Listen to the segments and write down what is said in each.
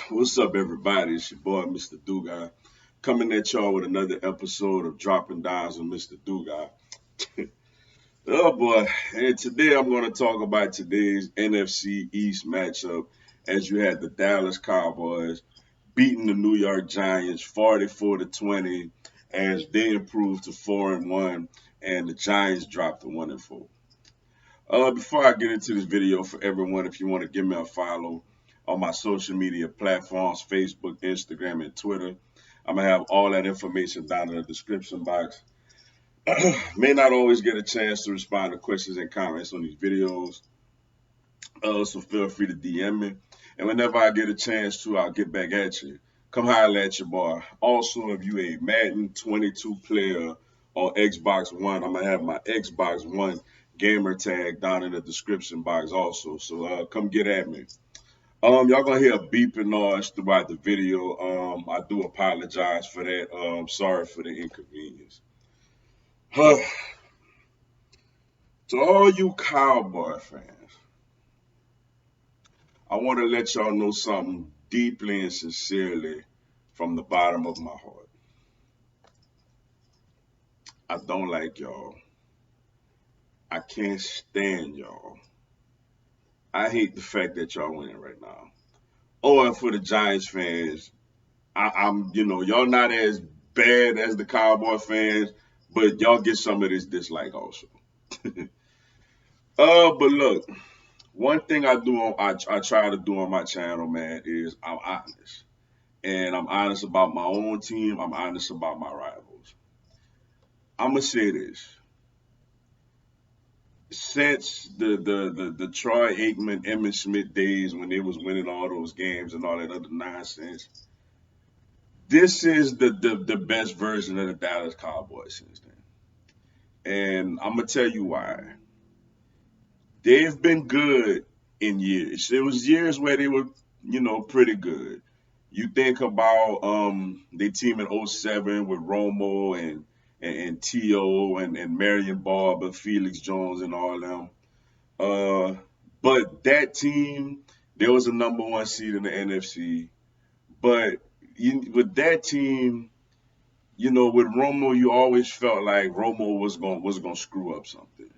What's up, everybody? It's your boy, Mr. Dugai, coming at y'all with another episode of Dropping Dimes with Mr. Dugai. Oh boy, and today I'm going to talk about today's NFC East matchup as you had the Dallas Cowboys beating the New York Giants 44-20 as they improved to 4-1 and the Giants dropped to 1-4. Before I get into this video, for everyone, if you want to give me a follow on my social media platforms, Facebook, Instagram, and Twitter, I'm going to have all that information down in the description box. May not always get a chance to respond to questions and comments on these videos, so feel free to DM me. And whenever I get a chance to, I'll get back at you. Come holler at your boy. Also, if you a Madden 22 player on Xbox One, I'm going to have my Xbox One gamer tag down in the description box also. So come get at me. Y'all gonna hear a beeping noise throughout the video. I do apologize for that. Sorry for the inconvenience. To all you Cowboy fans, I want to let y'all know something deeply and sincerely from the bottom of my heart. I don't like y'all. I can't stand y'all. I hate the fact that y'all winning right now. Oh, and for the Giants fans, y'all not as bad as the Cowboy fans, but y'all get some of this dislike also. But look, one thing I try to do on my channel, man, is I'm honest. And I'm honest about my own team. I'm honest about my rivals. I'm gonna say this: since the Troy Aikman, Emmitt Smith days when they was winning all those games and all that other nonsense, this is the best version of the Dallas Cowboys since then. And I'm gonna tell you why. They've been good in years. There was years where they were, pretty good. You think about their team in '07 with Romo and T.O. and Marion Barber, Felix Jones and all them. Uh, but that team, there was a number one seed in the NFC. But with that team, with Romo, you always felt like Romo was gonna screw up something.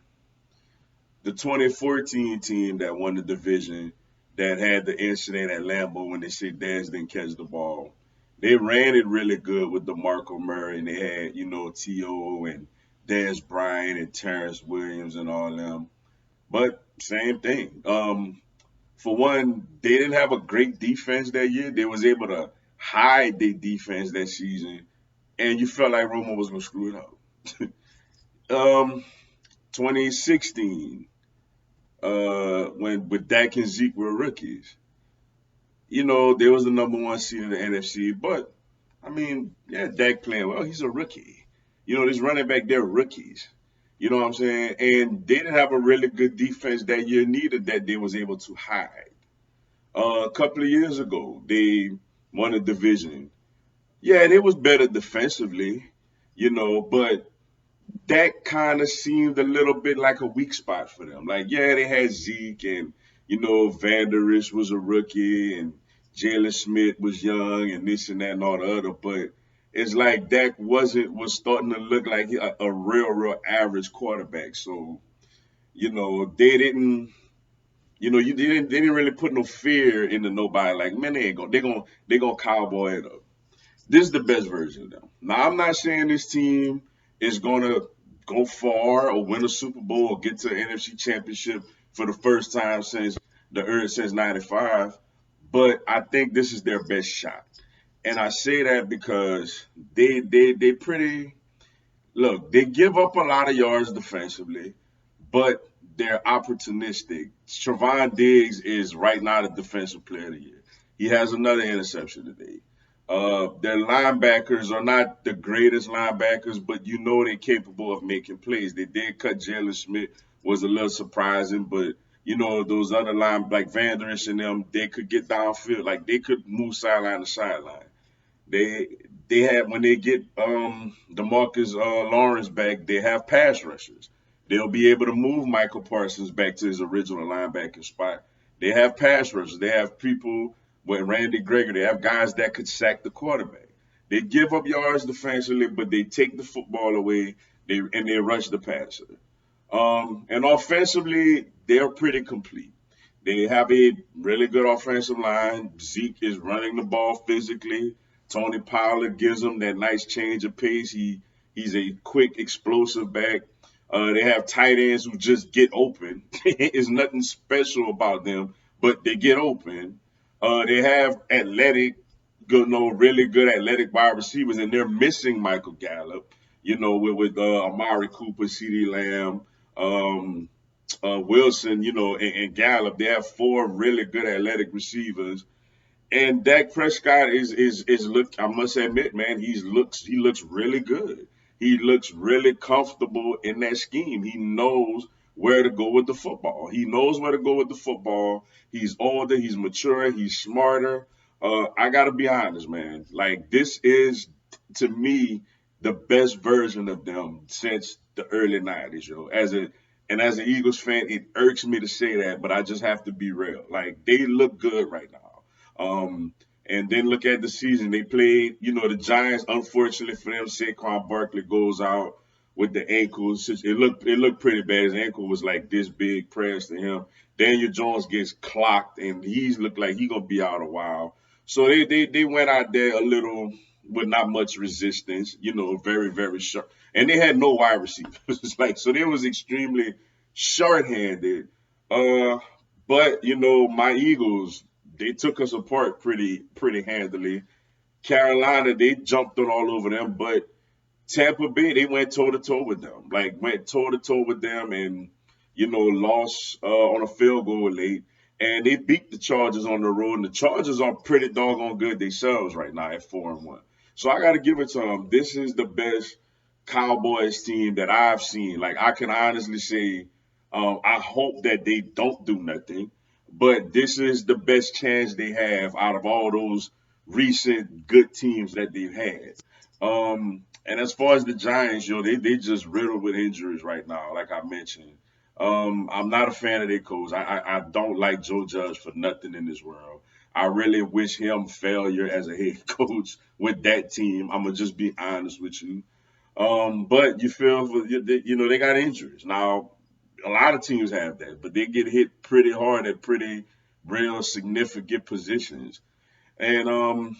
The 2014 team that won the division, that had the incident at Lambeau when they said Dez didn't catch the ball. They ran it really good with DeMarco Murray, and they had, T.O. and Dez Bryant and Terrence Williams and all them. But same thing. For one, they didn't have a great defense that year. They was able to hide their defense that season, and you felt like Romo was gonna screw it up. 2016, when with Dak and Zeke were rookies. There was the number one seed in the NFC, but I mean, yeah, Dak playing well. He's a rookie. This running back, they're rookies. You know what I'm saying? And they didn't have a really good defense that year neither that they was able to hide. A couple of years ago, they won a division. Yeah, they was better defensively, but that kind of seemed a little bit like a weak spot for them. Like, yeah, they had Zeke and, Van Der Esch was a rookie and Jalen Smith was young and this and that and all the other. But it's like Dak was starting to look like a real average quarterback. So, they didn't, they didn't really put no fear into nobody. Like, man, they gonna cowboy it up. This is the best version of them. Now, I'm not saying this team is gonna go far or win a Super Bowl or get to an NFC Championship for the first time since '95, but I think this is their best shot. And I say that because they pretty look. They give up a lot of yards defensively, but they're opportunistic. Trevon Diggs is right now the defensive player of the year. He has another interception today. Their linebackers are not the greatest linebackers, but they're capable of making plays. They did cut Jalen Smith, was a little surprising, but those other line like Van Der Esch and them, they could get downfield, like they could move sideline to sideline. They they have when they get Demarcus Lawrence back, they have pass rushers. They'll be able to move Michael Parsons back to his original linebacker spot. They have pass rushers. They have people with Randy Gregory. They have guys that could sack the quarterback. They give up yards defensively, but they take the football away. They rush the passer. And offensively, they're pretty complete. They have a really good offensive line. Zeke is running the ball physically. Tony Pollard gives them that nice change of pace. He's a quick, explosive back. They have tight ends who just get open. It's nothing special about them, but they get open. They have athletic, good, no, really good athletic wide receivers, and they're missing Michael Gallup. With Amari Cooper, C.D. Lamb, um, Wilson, and Gallup. They have four really good athletic receivers. And Dak Prescott is look. I must admit, man, he looks really good. He looks really comfortable in that scheme. He knows where to go with the football. He knows where to go with the football. He's older. He's mature. He's smarter. I gotta be honest, man. Like this is to me the best version of them since the early '90s, yo. As an Eagles fan, it irks me to say that, but I just have to be real. Like they look good right now. Um, and then look at the season they played. The Giants. Unfortunately for them, Saquon Barkley goes out with the ankles. It looked pretty bad. His ankle was like this big, pressed to him. Daniel Jones gets clocked, and he's looked like he gonna be out a while. So they went out there a little with not much resistance. Very very short, and they had no wide receivers. It's like so they was extremely short-handed. Uh, but my Eagles, they took us apart pretty handily. Carolina, they jumped on all over them, but Tampa Bay, they went toe to toe with them. Like went toe to toe with them, and lost on a field goal late. And they beat the Chargers on the road. And the Chargers are pretty doggone good themselves right now at 4-1. So I got to give it to them. This is the best Cowboys team that I've seen. Like I can honestly say, I hope that they don't do nothing, but this is the best chance they have out of all those recent good teams that they've had. And as far as the Giants, they just riddled with injuries right now, like I mentioned. I'm not a fan of their coach. I don't like Joe Judge for nothing in this world. I really wish him failure as a head coach with that team. I'm gonna just be honest with you. But you feel for they got injuries now. A lot of teams have that, but they get hit pretty hard at pretty real significant positions. And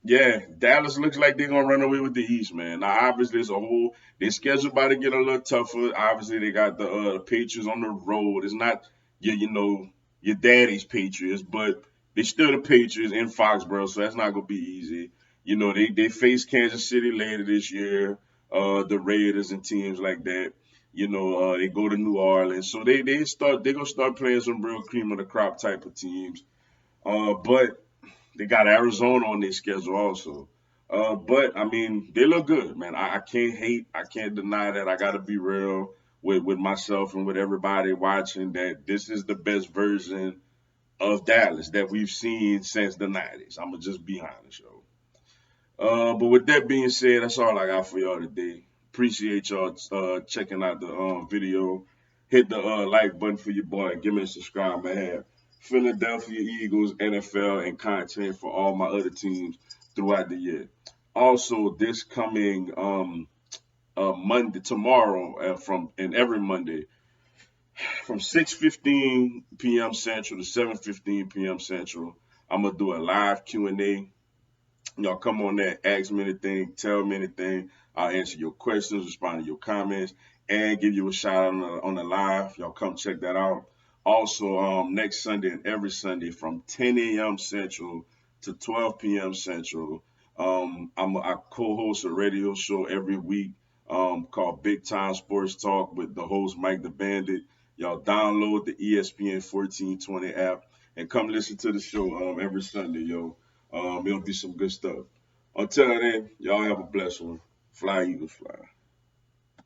yeah, Dallas looks like they're gonna run away with the East, man. Now, obviously, it's a whole. Their schedule about to get a little tougher. Obviously, they got the Patriots on the road. It's not your daddy's Patriots, but they still the Patriots in Foxborough, so that's not gonna be easy. They face Kansas City later this year, the Raiders and teams like that. They go to New Orleans, so they're gonna start playing some real cream of the crop type of teams. But they got Arizona on their schedule also. But I mean, they look good, man. I can't hate. I can't deny that. I got to be real with myself and with everybody watching that this is the best version of Dallas that we've seen since the '90s. I'm gonna just be honest, yo. But with that being said, that's all I got for y'all today. Appreciate y'all checking out the video. Hit the like button for your boy. Give me a subscribe, man. Philadelphia Eagles, NFL, and content for all my other teams throughout the year. Also, this coming Monday, tomorrow, and every Monday, from 6:15 p.m. Central to 7:15 p.m. Central, I'm gonna do a live Q&A. Y'all come on there, ask me anything, tell me anything. I'll answer your questions, respond to your comments, and give you a shout out on the live. Y'all come check that out. Also, next Sunday and every Sunday from 10 a.m. Central to 12 p.m. Central, I co-host a radio show every week called Big Time Sports Talk with the host Mike the Bandit. Y'all download the ESPN 1420 app and come listen to the show every Sunday, yo. It'll be some good stuff. Until then, y'all have a blessed one. Fly, Eagles, fly.